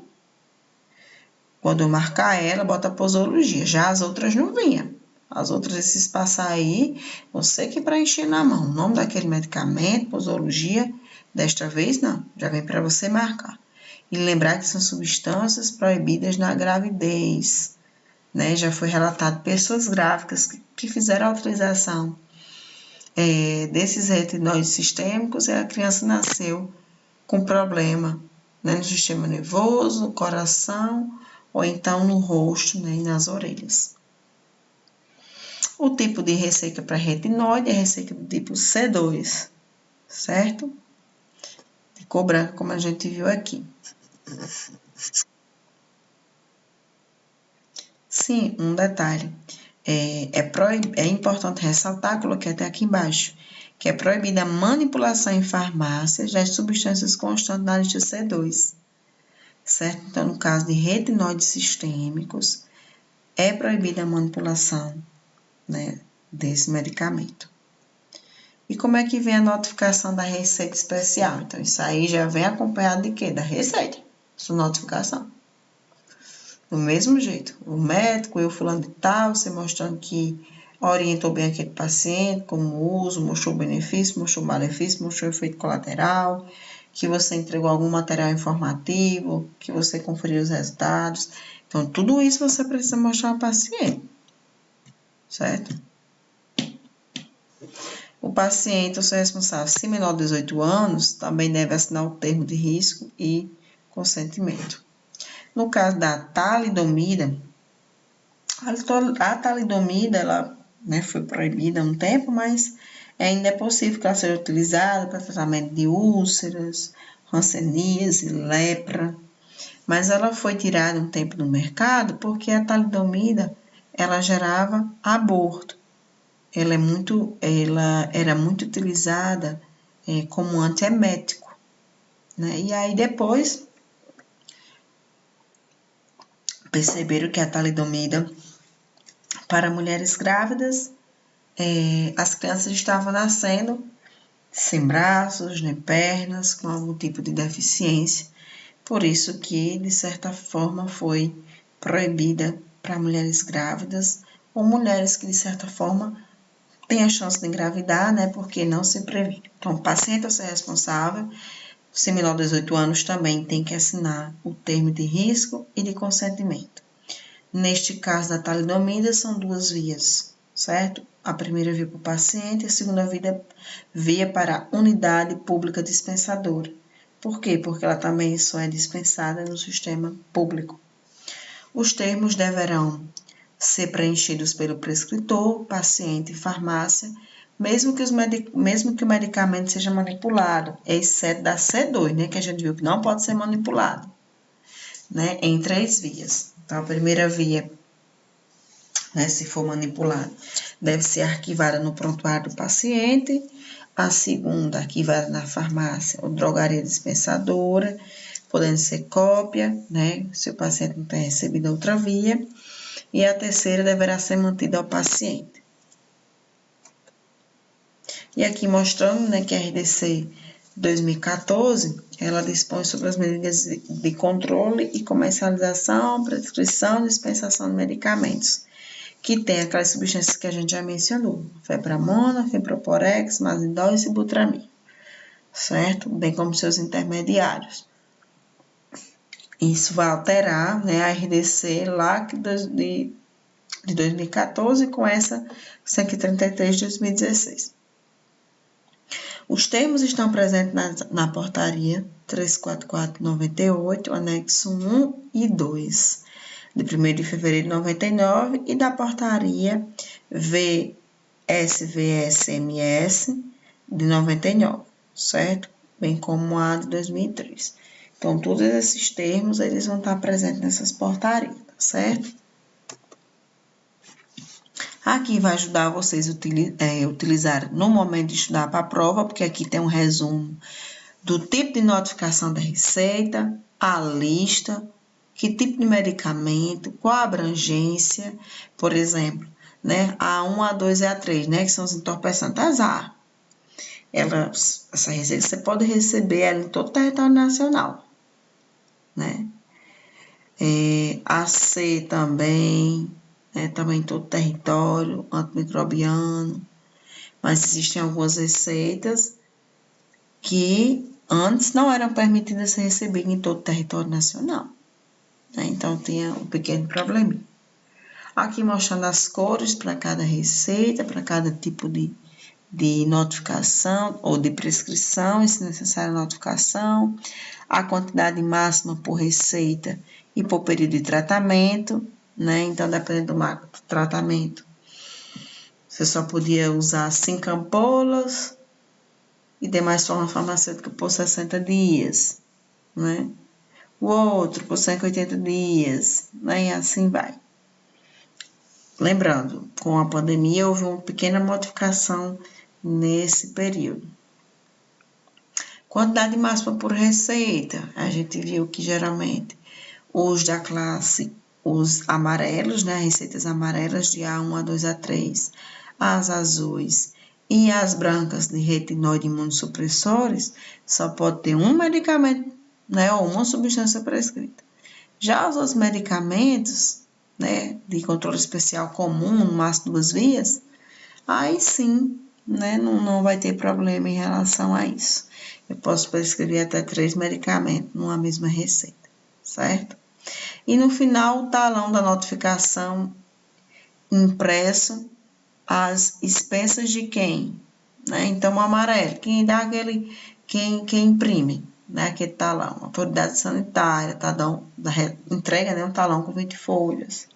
Quando eu marcar ela, bota a posologia. Já as outras não vinha. As outras, esses passar aí, você que preencher na mão. O nome daquele medicamento, posologia, desta vez não. Já vem para você marcar. E lembrar que são substâncias proibidas na gravidez. Né? Já foi relatado pessoas grávidas que fizeram a utilização desses retinoides sistêmicos e a criança nasceu com problema, né, no sistema nervoso, no coração ou então no rosto, né, e nas orelhas. O tipo de receita para retinoide é a receita do tipo C2, certo? De cor branca, como a gente viu aqui. Sim, um detalhe. É importante ressaltar, coloquei até aqui embaixo, que é proibida a manipulação em farmácias das substâncias constantes na lista C2, certo? Então, no caso de retinoides sistêmicos, é proibida a manipulação, né, desse medicamento. E como é que vem a notificação da receita especial? Então, isso aí já vem acompanhado de quê? Da receita, sua notificação. Do mesmo jeito, o médico, eu fulano de tal, você mostrando que orientou bem aquele paciente, como uso, mostrou benefício, mostrou malefício, mostrou efeito colateral, que você entregou algum material informativo, que você conferiu os resultados. Então, tudo isso você precisa mostrar ao paciente, certo? O paciente, o seu responsável, se menor de 18 anos, também deve assinar o termo de risco e consentimento. No caso da talidomida, a talidomida, ela, né, foi proibida há um tempo, mas ainda é possível que ela seja utilizada para tratamento de úlceras, hanseníase, lepra, mas ela foi tirada um tempo do mercado porque a talidomida, ela gerava aborto. Ela era muito utilizada como antiemético, né? E aí depois perceberam que a talidomida para mulheres grávidas, as crianças estavam nascendo sem braços, nem pernas, com algum tipo de deficiência. Por isso que, de certa forma, foi proibida para mulheres grávidas ou mulheres que, de certa forma, têm a chance de engravidar, né? Porque não se previne. Então, o paciente, ao ser responsável, se menor de 18 anos, também tem que assinar o termo de risco e de consentimento. Neste caso da talidomida, são duas vias, certo? A primeira via para o paciente e a segunda via para a unidade pública dispensadora. Por quê? Porque ela também só é dispensada no sistema público. Os termos deverão ser preenchidos pelo prescritor, paciente e farmácia, mesmo que o medicamento seja manipulado, exceto da C2, né, que a gente viu que não pode ser manipulado, né, em 3 vias. Então, a primeira via, né, se for manipulado, deve ser arquivada no prontuário do paciente. A segunda, arquivada na farmácia ou drogaria dispensadora, podendo ser cópia, né, se o paciente não tem recebido outra via. E a terceira deverá ser mantida ao paciente. E aqui mostrando, né, que a RDC 2014, ela dispõe sobre as medidas de controle e comercialização, prescrição e dispensação de medicamentos, que tem aquelas substâncias que a gente já mencionou, fepramona, fenproporex, mazidol e sibutramina, certo? Bem como seus intermediários. Isso vai alterar, né, a RDC lá de 2014 com essa 133 de 2016. Os termos estão presentes na portaria 344/98, anexo 1 e 2, de 1º de fevereiro de 99, e da portaria VSVSMS de 99, certo? Bem como a de 2003. Então, todos esses termos, eles vão estar presentes nessas portarias, certo? Aqui vai ajudar vocês a utilizar no momento de estudar para a prova, porque aqui tem um resumo do tipo de notificação da receita, a lista, que tipo de medicamento, qual a abrangência, por exemplo, né? A1, A2 e A3, né? Que são os entorpecentes. Essa receita você pode receber ela em todo o território nacional, né? A C também, também em todo o território, antimicrobiano, mas existem algumas receitas que antes não eram permitidas ser recebidas em todo o território nacional, né? Então, tinha um pequeno problema. Aqui mostrando as cores para cada receita, para cada tipo de notificação ou de prescrição, e se necessário notificação, a quantidade máxima por receita e por período de tratamento, né? Então, dependendo do tratamento, você só podia usar 5 ampolas e demais forma farmacêutica por 60 dias, né? O outro por 180 dias, né? E assim vai. Lembrando, com a pandemia houve uma pequena modificação nesse período. Quantidade máxima por receita, a gente viu que geralmente os da classe, os amarelos, né, receitas amarelas de A1, A2, A3, as azuis e as brancas de retinoide imunossupressores, só pode ter um medicamento, né, ou uma substância prescrita. Já os outros medicamentos, né, de controle especial comum, no máximo 2 vias, aí sim, né, não vai ter problema em relação a isso. Eu posso prescrever até 3 medicamentos numa mesma receita, certo? E no final, o talão da notificação impresso, as expensas de quem? Né? Então, o amarelo, quem dá quem imprime, né? Aquele talão, autoridade sanitária, talão entrega, né? Um talão com 20 folhas.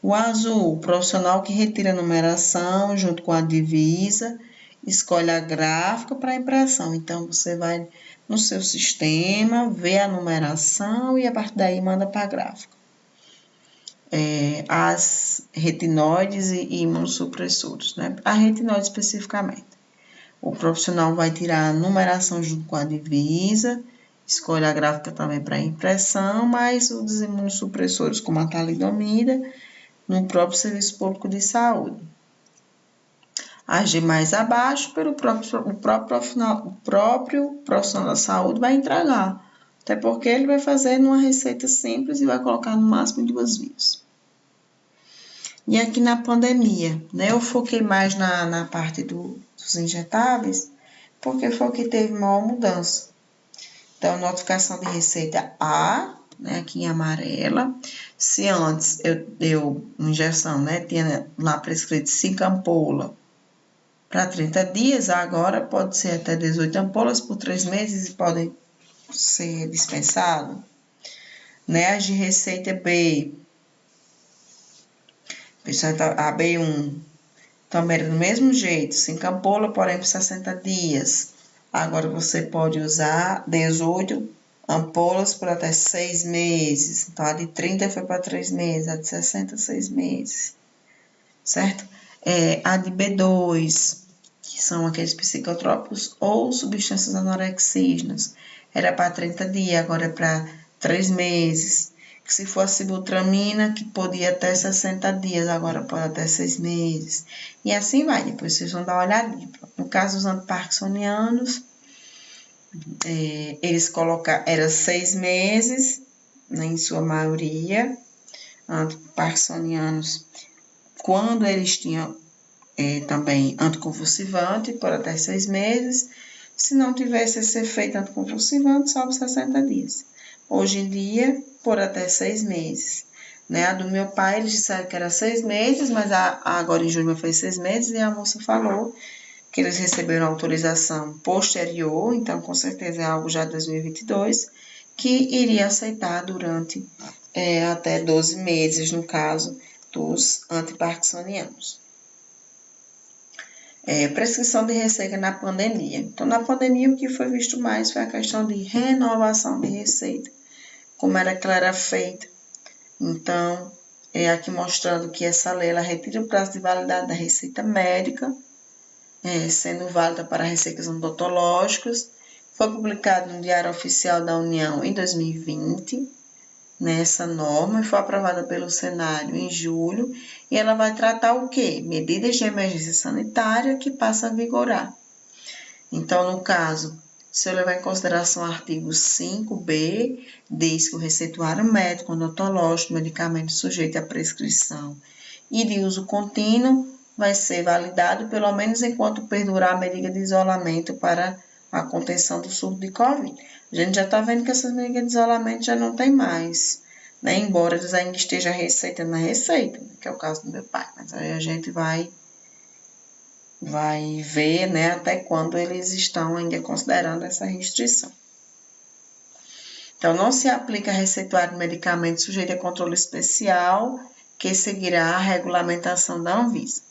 O azul, o profissional que retira a numeração junto com a divisa, escolhe a gráfica para impressão. Então, você vai no seu sistema, vê a numeração e a partir daí manda para a gráfica. As retinoides e imunossupressores, né? A retinoide especificamente. O profissional vai tirar a numeração junto com a divisa, escolhe a gráfica também para impressão, mas os imunossupressores, como a talidomida, no próprio Serviço Público de Saúde. As demais abaixo, o próprio profissional da saúde vai entregar, até porque ele vai fazer numa receita simples e vai colocar no máximo em 2 vias. E aqui na pandemia, né, eu foquei mais na parte dos injetáveis, porque foi o que teve maior mudança. Então, notificação de receita A, né, aqui em amarela. Se antes eu injeção, né, tinha lá prescrito 5 ampolas para 30 dias, agora pode ser até 18 ampolas por 3 meses e podem ser dispensadas. Né, as de receita B, a B1, também era do mesmo jeito, 5 ampolas, porém por 60 dias. Agora você pode usar 18 ampolas por até 6 meses. Então, a de 30 foi para 3 meses, a de 60, 6 meses. Certo? A de B2, que são aqueles psicotrópicos ou substâncias anorexígenas, era para 30 dias, agora é para 3 meses. Que se for a sibutramina, que podia até 60 dias, agora pode até 6 meses. E assim vai, depois vocês vão dar uma olhadinha. No caso dos antiparkinsonianos, eles colocaram, era 6 meses, né, em sua maioria, antiparkinsonianos, quando eles tinham também anticonvulsivante, por até 6 meses, se não tivesse esse efeito anticonvulsivante, só por 60 dias. Hoje em dia, por até 6 meses. Né? A do meu pai, eles disseram que era 6 meses, mas agora em junho foi 6 meses, e a moça falou que eles receberam autorização posterior, então com certeza é algo já de 2022, que iria aceitar durante até 12 meses, no caso dos antiparkinsonianos. Prescrição de receita na pandemia. Então, na pandemia, o que foi visto mais foi a questão de renovação de receita, como era que ela era feita. Então, aqui mostrando que essa lei ela retira o prazo de validade da receita médica, sendo válida para receitas odontológicas. Foi publicado no Diário Oficial da União em 2020, nessa norma, e foi aprovada pelo Senado em julho, e ela vai tratar o quê? Medidas de emergência sanitária que passam a vigorar. Então, no caso, se eu levar em consideração o artigo 5b, diz que o receituário médico odontológico, medicamento sujeito à prescrição e de uso contínuo, vai ser validado pelo menos enquanto perdurar a medida de isolamento para a contenção do surto de Covid. A gente já está vendo que essas medidas de isolamento já não tem mais, né? Embora eles ainda estejam receitando na receita, que é o caso do meu pai. Mas aí a gente vai ver, né, até quando eles estão ainda considerando essa restrição. Então, não se aplica receituário de medicamento sujeito a controle especial, que seguirá a regulamentação da Anvisa.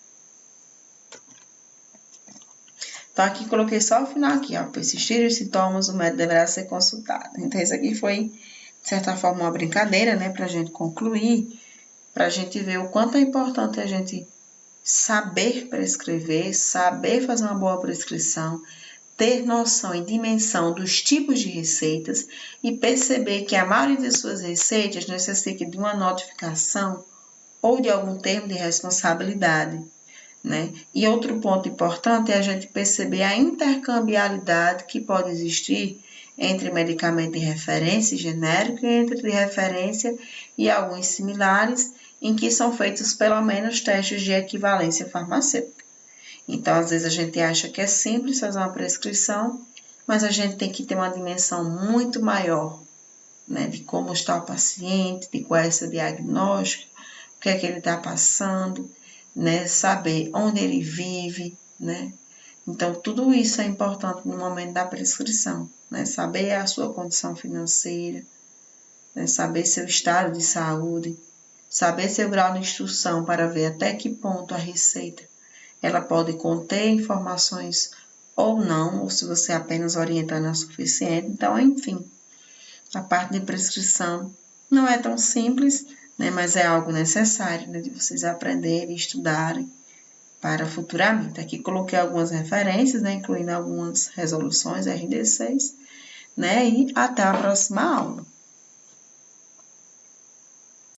Então, aqui coloquei só o final aqui, ó. Persistir os sintomas, o médico deverá ser consultado. Então, isso aqui foi, de certa forma, uma brincadeira, né, para a gente concluir, para a gente ver o quanto é importante a gente saber prescrever, saber fazer uma boa prescrição, ter noção e dimensão dos tipos de receitas e perceber que a maioria de suas receitas necessita de uma notificação ou de algum termo de responsabilidade. Né? E outro ponto importante é a gente perceber a intercambiabilidade que pode existir entre medicamento de referência genérico e entre de referência e alguns similares, em que são feitos pelo menos testes de equivalência farmacêutica. Então, às vezes a gente acha que é simples fazer uma prescrição, mas a gente tem que ter uma dimensão muito maior né, de como está o paciente, de qual é o seu diagnóstico, o que é que ele está passando, né, saber onde ele vive, né. Então, tudo isso é importante no momento da prescrição, né, saber a sua condição financeira, né, saber seu estado de saúde, saber seu grau de instrução para ver até que ponto a receita ela pode conter informações ou não, ou se você apenas orientando é suficiente. Então, enfim, a parte de prescrição não é tão simples, né, mas é algo necessário, né, de vocês aprenderem e estudarem para futuramente. Aqui coloquei algumas referências, né, incluindo algumas resoluções RD6, né, e até a próxima aula.